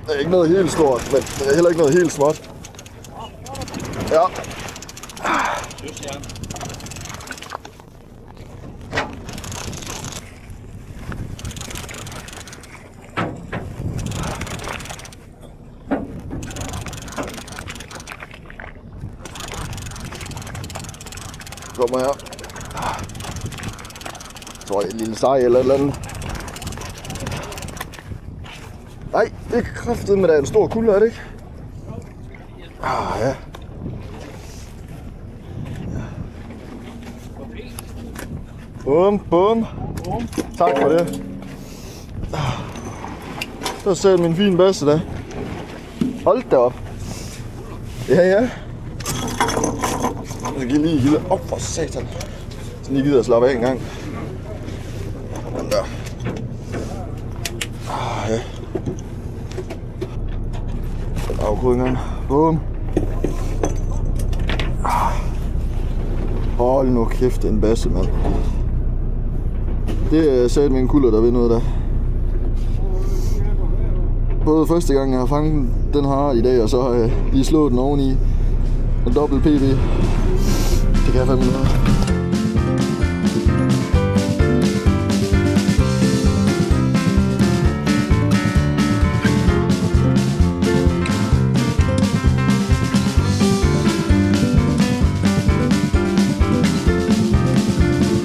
Det er ikke noget helt stort, men det er heller ikke noget helt småt. Ja. Kommer her. Jeg tror, det er en lille sej eller et eller andet. Nej, det er kraftedeme, der er en stor kulde, er det ikke? Ja. Bum, bum. Tak for det. Der sad min fine basse der. Hold da op. Ja. Jeg skal lige gide op for satan. Så lige gider at slappe af en gang. Den der. Ja. Afkodningen. Bum. Hold nu kæft, en basse, mand. Det er sat med en kulder, der ved noget der. Både første gang, jeg har fanget den her i dag, og så har jeg lige slået den oveni. En dobbelt PB. Det kan jeg fandme noget.